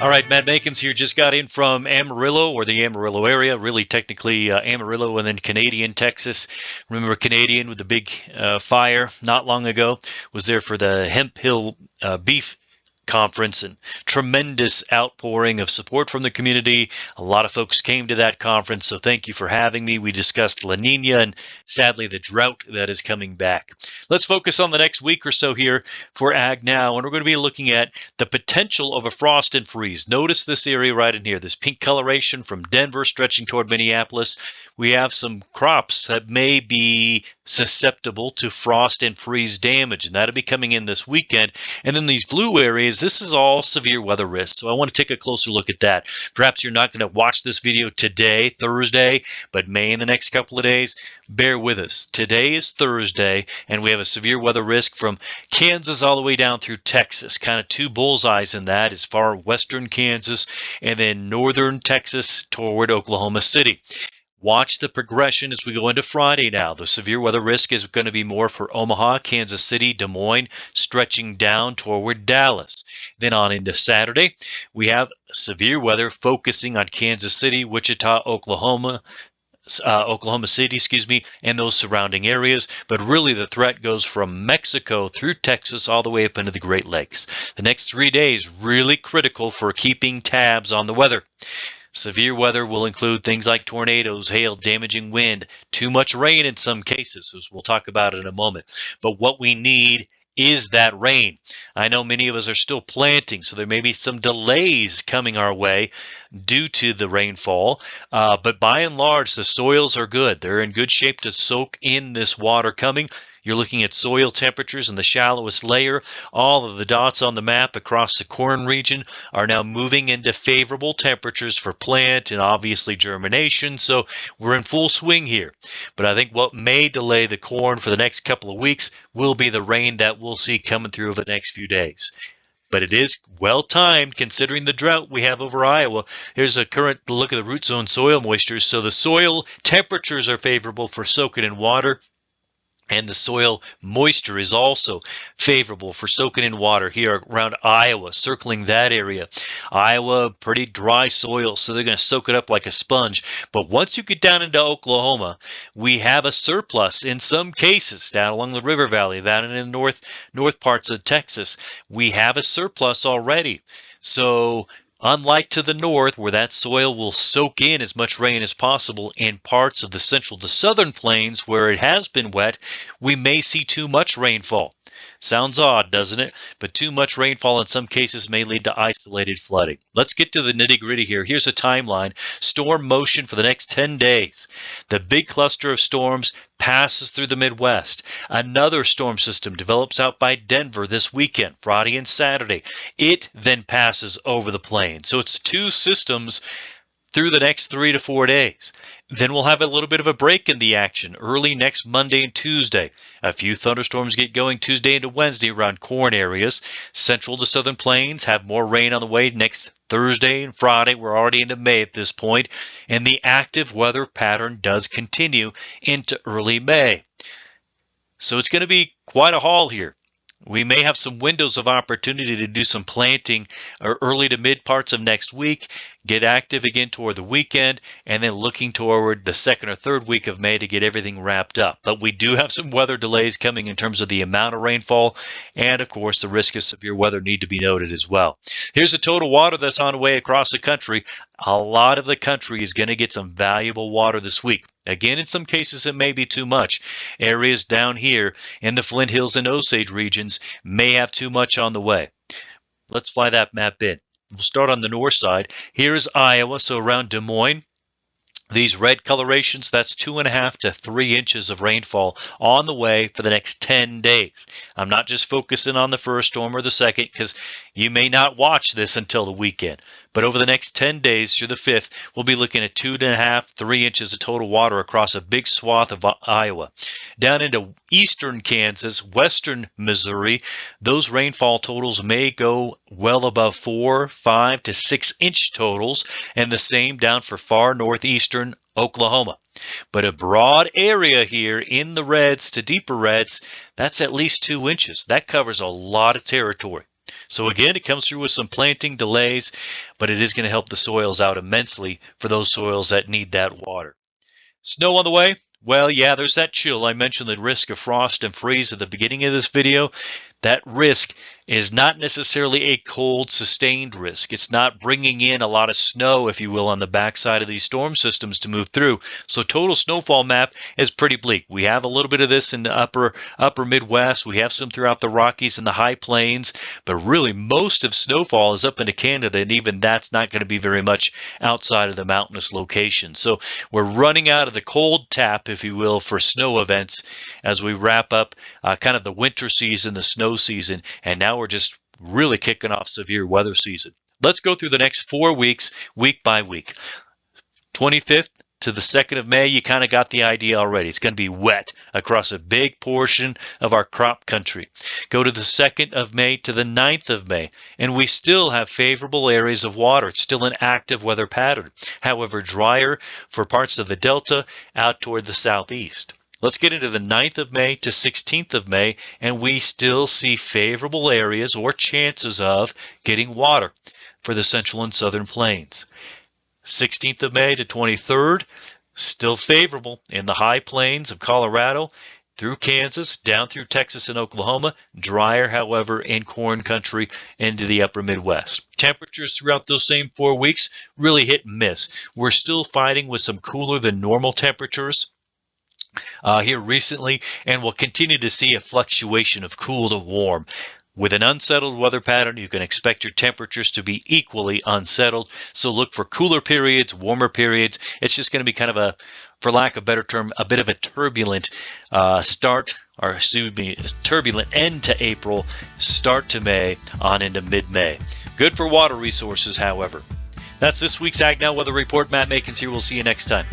All right, Matt Makens here. Just got in from Amarillo, or the Amarillo area, really technically Amarillo and then Canadian, Texas. Remember Canadian with the big fire not long ago? Was there for the Hemp Hill beef conference, and tremendous outpouring of support from the community. A lot of folks came to that conference, so thank you for having me. We discussed La Nina and sadly the drought that is coming back. Let's focus on the next week or so here for AgNow, and we're going to be looking at the potential of a frost and freeze. Notice this area right in here, this pink coloration from Denver stretching toward Minneapolis. We have some crops that may be susceptible to frost and freeze damage, and that'll be coming in this weekend. And then these blue areas, this is all severe weather risk. So I want to take a closer look at that. Perhaps you're not going to watch this video today, Thursday, but may in the next couple of days. Bear with us. Today is Thursday, and we have a severe weather risk from Kansas all the way down through Texas. Kind of two bullseyes in that, as far western Kansas and then northern Texas toward Oklahoma City. Watch the progression as we go into Friday now. The severe weather risk is going to be more for Omaha, Kansas City, Des Moines, stretching down toward Dallas. Then on into Saturday, we have severe weather focusing on Kansas City, Wichita, Oklahoma City, and those surrounding areas. But really the threat goes from Mexico through Texas all the way up into the Great Lakes. The next 3 days really critical for keeping tabs on the weather. Severe weather will include things like tornadoes, hail, damaging wind, too much rain in some cases, as we'll talk about in a moment. But what we need is that rain. I know many of us are still planting, so there may be some delays coming our way due to the rainfall. But by and large, the soils are good. They're in good shape to soak in this water coming. You're looking at soil temperatures in the shallowest layer. All of the dots on the map across the corn region are now moving into favorable temperatures for plant and obviously germination. So we're in full swing here. But I think what may delay the corn for the next couple of weeks will be the rain that we'll see coming through over the next few days. But it is well timed considering the drought we have over Iowa. Here's a current look at the root zone soil moisture. So the soil temperatures are favorable for soaking in water. And the soil moisture is also favorable for soaking in water here around Iowa, circling that area. Iowa, pretty dry soil, so they're going to soak it up like a sponge. But once you get down into Oklahoma, we have a surplus in some cases down along the river valley, down in the north parts of Texas. We have a surplus already. So unlike to the north, where that soil will soak in as much rain as possible, in parts of the central to southern plains where it has been wet, we may see too much rainfall. Sounds odd, doesn't it? But too much rainfall in some cases may lead to isolated flooding. Let's get to the nitty-gritty here. Here's a timeline. Storm motion for the next 10 days. The big cluster of storms passes through the Midwest. Another storm system develops out by Denver this weekend, Friday and Saturday. It then passes over the plain. So it's two systems through the next 3 to 4 days. Then we'll have a little bit of a break in the action early next Monday and Tuesday. A few thunderstorms get going Tuesday into Wednesday around corn areas. Central to southern plains have more rain on the way next Thursday and Friday. We're already into May at this point, and the active weather pattern does continue into early May. So it's going to be quite a haul here. We may have some windows of opportunity to do some planting early to mid parts of next week, get active again toward the weekend, and then looking toward the second or third week of May to get everything wrapped up. But we do have some weather delays coming in terms of the amount of rainfall, and of course the risk of severe weather need to be noted as well. Here's the total water that's on the way across the country. A lot of the country is going to get some valuable water this week. Again, in some cases, it may be too much. Areas down here in the Flint Hills and Osage regions may have too much on the way. Let's fly that map in. We'll start on the north side. Here's Iowa, so around Des Moines. These red colorations, that's 2.5 to 3 inches of rainfall on the way for the next 10 days. I'm not just focusing on the first storm or the second because you may not watch this until the weekend. But over the next 10 days through the 5th, we'll be looking at 2.5, 3 inches of total water across a big swath of Iowa. Down into eastern Kansas, western Missouri, those rainfall totals may go well above 4, 5 to 6 inch totals, and the same down for far northeastern Oklahoma. But a broad area here in the reds to deeper reds, that's at least 2 inches. That covers a lot of territory. So again, it comes through with some planting delays, but it is going to help the soils out immensely for those soils that need that water. Snow on the way? Well, yeah, there's that chill. I mentioned the risk of frost and freeze at the beginning of this video. That risk is not necessarily a cold, sustained risk. It's not bringing in a lot of snow, if you will, on the backside of these storm systems to move through. So total snowfall map is pretty bleak. We have a little bit of this in the upper Midwest. We have some throughout the Rockies and the high plains, but really most of snowfall is up into Canada, and even that's not going to be very much outside of the mountainous locations. So we're running out of the cold tap, if you will, for snow events as we wrap up kind of the winter season, the snow season, and now we're just really kicking off severe weather season. Let's go through the next 4 weeks, week by week. 25th to the 2nd of May, you kind of got the idea already. It's going to be wet across a big portion of our crop country. Go to the 2nd of May to the 9th of May, and we still have favorable areas of water. It's still an active weather pattern. However, drier for parts of the Delta out toward the southeast. Let's get into the 9th of May to 16th of May, and we still see favorable areas or chances of getting water for the central and southern plains. 16th of May to 23rd, still favorable in the high plains of Colorado, through Kansas, down through Texas and Oklahoma. Drier, however, in corn country into the upper Midwest. Temperatures throughout those same 4 weeks really hit and miss. We're still fighting with some cooler than normal temperatures here recently, and we'll continue to see a fluctuation of cool to warm. With an unsettled weather pattern, you can expect your temperatures to be equally unsettled. So look for cooler periods, warmer periods. It's just going to be kind of a, for lack of a better term, a bit of a turbulent turbulent end to April, start to May, on into mid-May. Good for water resources, however. That's this week's AgNow Weather Report. Matt Makens here. We'll see you next time.